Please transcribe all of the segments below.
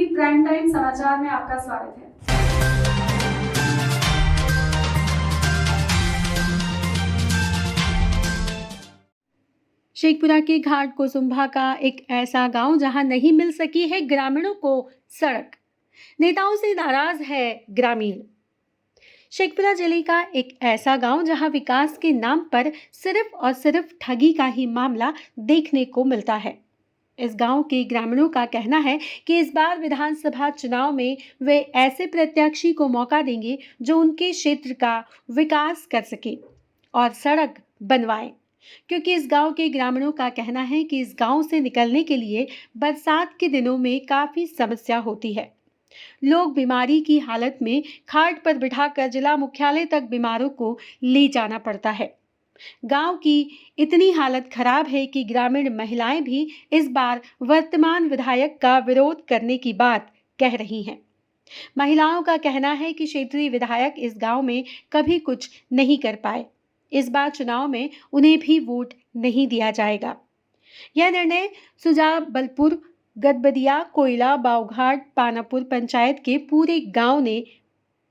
TV prime time समाचार में आपका स्वागत है। शेखपुरा के घाट कुसुम्भा का एक ऐसा गांव जहां नहीं मिल सकी है ग्रामीणों को सड़क। नेताओं से नाराज है ग्रामीण। शेखपुरा जिले का एक ऐसा गांव जहां विकास के नाम पर सिर्फ और सिर्फ ठगी का ही मामला देखने को मिलता है। इस गांव के ग्रामीणों का कहना है कि इस बार विधानसभा चुनाव में वे ऐसे प्रत्याशी को मौका देंगे जो उनके क्षेत्र का विकास कर सके और सड़क बनवाए, क्योंकि इस गांव के ग्रामीणों का कहना है कि इस गांव से निकलने के लिए बरसात के दिनों में काफ़ी समस्या होती है। लोग बीमारी की हालत में खाट पर बिठाकर जिला मुख्यालय तक बीमारों को ले जाना पड़ता है। गांव की इतनी हालत खराब है कि ग्रामीण महिलाएं भी इस बार वर्तमान विधायक का विरोध करने की बात कह रही हैं। महिलाओं का कहना है कि क्षेत्रीय विधायक इस गांव में कभी कुछ नहीं कर पाए। इस बार चुनाव में उन्हें भी वोट नहीं दिया जाएगा। यह निर्णय सुजावलपुर, गदबदिया, कोयला, बावघाट, पानापुर पंचायत के पूरे गांव ने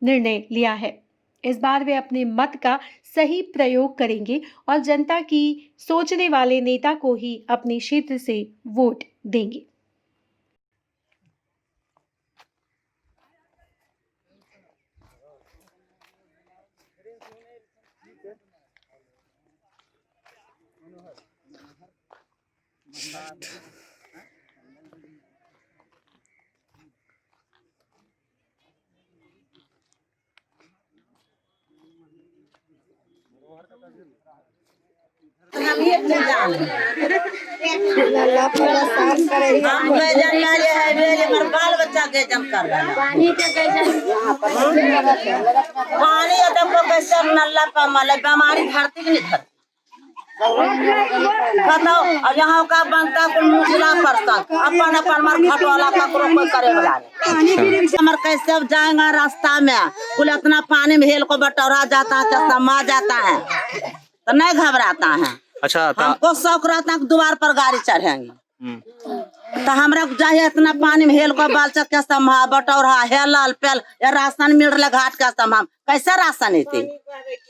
निर्णय लिया है। इस बार वे अपने मत का सही प्रयोग करेंगे और जनता की सोचने वाले नेता को ही अपने क्षेत्र से वोट देंगे। बाल बच्चा गजन कर रहा है। पानी नल्ला पर मल बीमारी धरती की नहीं धरती बताओ। और यहाँ का बनता कुल मुसला पड़ता अपन अपन मर घट वाला ककरो कोई करे वाला मर कैसे जाएगा रास्ता में कुल इतना पानी में हेल को बटोरा जाता है, समा जाता है तो नहीं घबराता है। अच्छा, हमको शौक रहता है द्वार पर गाड़ी चढ़ेंगे तो हमरा चाहिए इतना पानी में हेल को बालचक के संभाल बटोरा हेलल पेल या राशन मिल रहा घाट का संभाल कैसे राशन देते?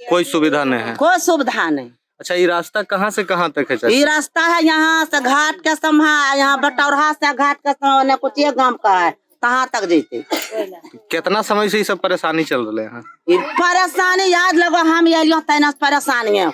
कोई सुविधा नहीं है। कोई सुविधा नहीं। अच्छा, ये रास्ता कहाँ से कहाँ तक है? ये रास्ता है यहाँ से घाट के संभाल, यहाँ बटौरा से घाट के संभाल कुछ ये गांव का है कहाँ तक जेते। कितना समय से ये सब परेशानी चल रहे हैं? परेशानी याद लगो हम ये तैना परेशानी है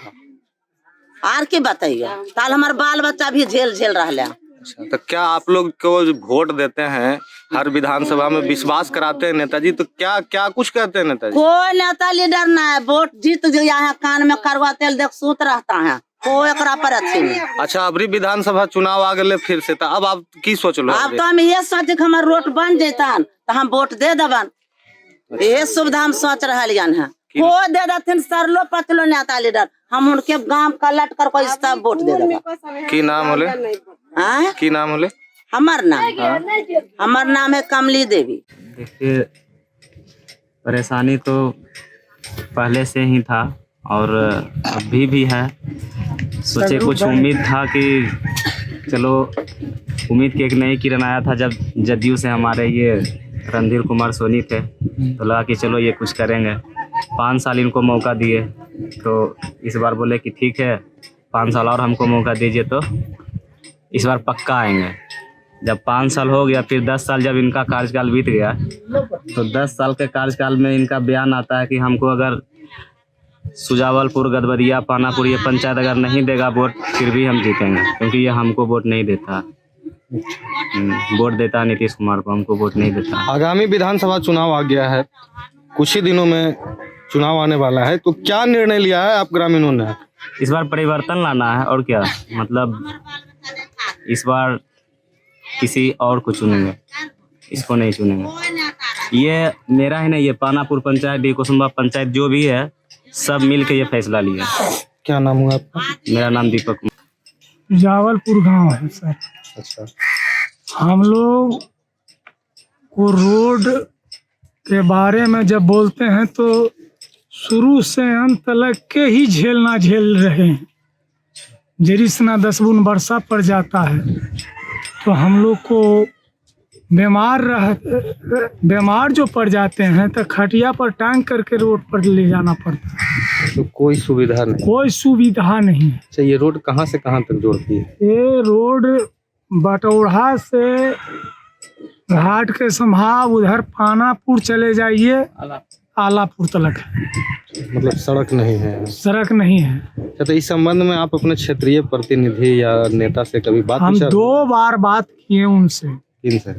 आर की बताइए। कल हमारे बाल बच्चा भी झेल रहा। अच्छा, तो क्या आप लोग को वोट देते हैं हर विधानसभा में, विश्वास कराते हैं नेताजी, तो क्या क्या कुछ कहते हैं नेताजी? कोई नेता लीडर ना है, वोट जीत गया है कान में करवा तेल देख सूत रहता है कोई एकरा पर अच्छी नहीं। अच्छा, अबरी विधानसभा चुनाव आ गए फिर से, तो अब आप की सोच लो? अब तो हम ये सोचे कि हमारे रोड बन जेतन तो हम वोट दे देवन। ये सुविधा हम सोच रहे हैं वो दे देते सरलो पतलो नेता लीडर हम उनके गांव का लट कर कोई सब वोट दे देगा। की नाम होले? की नाम होले? हमार नाम है कमली देवी। देखिए, परेशानी तो पहले से ही था और अभी भी है। सोचे कुछ उम्मीद था कि चलो, उम्मीद की एक नई किरण आया था जब जदयू से हमारे ये रणधीर कुमार सोनी थे, तो लगा कि चलो ये कुछ करेंगे। 5 साल इनको मौका दिए तो इस बार बोले कि ठीक है 5 साल और हमको मौका दीजिए, तो इस बार पक्का आएंगे। जब 5 साल हो गया, फिर 10 साल जब इनका कार्यकाल बीत गया, तो 10 साल के कार्यकाल में इनका बयान आता है कि हमको अगर सुजावलपुर, गदबदिया, पानापुर ये पंचायत अगर नहीं देगा वोट फिर भी हम जीतेंगे, क्योंकि ये हमको वोट नहीं देता। वोट देता नीतीश कुमार को, हमको वोट नहीं देता। आगामी विधानसभा चुनाव आ गया है, कुछ ही दिनों में चुनाव आने वाला है, तो क्या निर्णय लिया है आप ग्रामीणों ने? इस बार परिवर्तन लाना है और क्या, मतलब इस बार किसी और को चुनेंगे, इसको नहीं चुनेंगे। ये मेरा ही नहीं, ये पानापुर पंचायत, डी कुसुम्भा पंचायत जो भी है सब मिल के ये फैसला लिया। क्या नाम हुआ आपका? मेरा नाम दीपक। जावलपुर गांव है सर। अच्छा, हम लोग को रोड के बारे में जब बोलते हैं तो शुरू से अंत तक के ही झेल रहे हैं। जरिसना 10 बुन वर्षा पड़ जाता है तो हम लोग को बीमार जो पड़ जाते हैं तो खटिया पर टांग करके रोड पर ले जाना पड़ता है। तो कोई सुविधा नहीं। कोई सुविधा नहीं है। अच्छा, ये रोड कहाँ से कहाँ तक जोड़ती है? ये रोड बटौड़ा से घाट के संभाग उधर पानापुर चले जाइए, आलापुर तक है। मतलब सड़क नहीं है। सड़क नहीं है। अच्छा, तो इस संबंध में आप अपने क्षेत्रीय प्रतिनिधि या नेता से कभी बात हम विचार? 2 बार बात किए उनसे। किन से?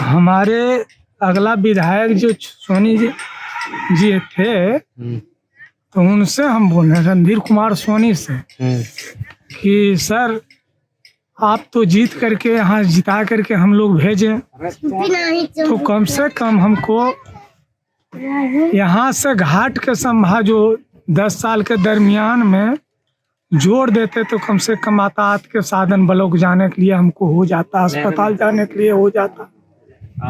हमारे अगला विधायक जो सोनी जी थे, तो उनसे हम बोले, रणधीर कुमार सोनी से, कि सर आप तो जीत करके यहाँ जिता करके हम लोग भेजें, तो कम से कम हमको यहाँ से घाट के संभाग जो 10 साल के दरमियान में जोड़ देते तो कम से कम यातायात के साधन ब्लॉक जाने के लिए हमको हो जाता, अस्पताल जाने के लिए हो जाता।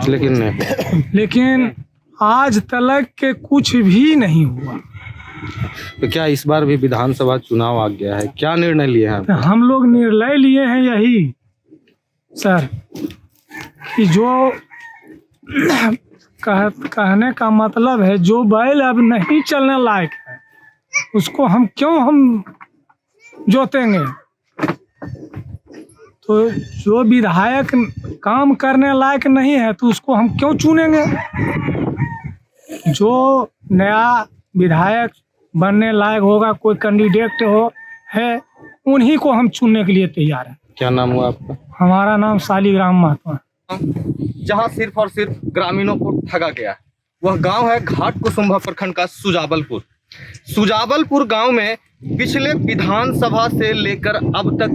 लेकिन नहीं। लेकिन आज तक के कुछ भी नहीं हुआ। तो क्या इस बार भी विधानसभा चुनाव आ गया है, क्या निर्णय लिए हैं? तो हम लोग निर्णय लिए हैं यही सर, कि जो कहने का मतलब है, जो बैल अब नहीं चलने लायक है उसको हम क्यों जोतेंगे। तो जो विधायक काम करने लायक नहीं है तो उसको हम क्यों चुनेंगे। जो नया विधायक बनने लायक होगा, कोई कैंडिडेट है, उन्हीं को हम चुनने के लिए तैयार हैं। क्या नाम हुआ आपका? हमारा नाम शालिग्राम महतो है। जहां सिर्फ और सिर्फ ग्रामीणों को ठगा गया है, वह गांव है घाट कुसुम्भा प्रखंड का सुजावलपुर। सुजावलपुर गांव में पिछले विधानसभा से लेकर अब तक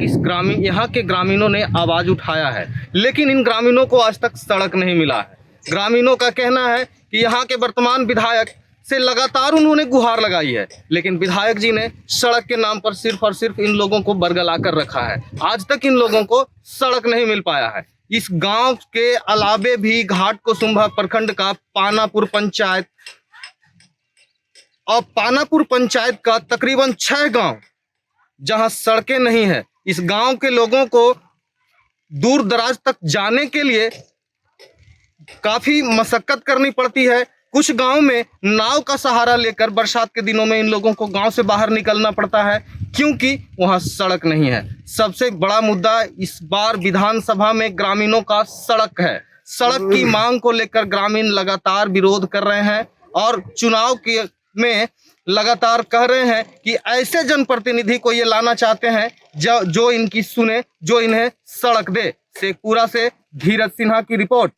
यहाँ के ग्रामीणों ने आवाज उठाया है, लेकिन इन ग्रामीणों को आज तक सड़क नहीं मिला है। ग्रामीणों का कहना है कि यहाँ के वर्तमान विधायक से लगातार उन्होंने गुहार लगाई है, लेकिन विधायक जी ने सड़क के नाम पर सिर्फ और सिर्फ इन लोगों को बरगला कर रखा है। आज तक इन लोगों को सड़क नहीं मिल पाया है। इस गांव के अलावे भी घाट कुसुम्भा प्रखंड का पानापुर पंचायत और पानापुर पंचायत का तकरीबन 6 गांव जहां सड़कें नहीं है। इस गांव के लोगों को दूर दराज तक जाने के लिए काफी मशक्कत करनी पड़ती है। कुछ गांव में नाव का सहारा लेकर बरसात के दिनों में इन लोगों को गांव से बाहर निकलना पड़ता है, क्योंकि वहां सड़क नहीं है। सबसे बड़ा मुद्दा इस बार विधानसभा में ग्रामीणों का सड़क है। सड़क की मांग को लेकर ग्रामीण लगातार विरोध कर रहे हैं और चुनाव के में लगातार कह रहे हैं कि ऐसे जनप्रतिनिधि को ये लाना चाहते हैं जो इनकी सुने, जो इन्हें सड़क दे। शेखपुरा से धीरज सिन्हा की रिपोर्ट।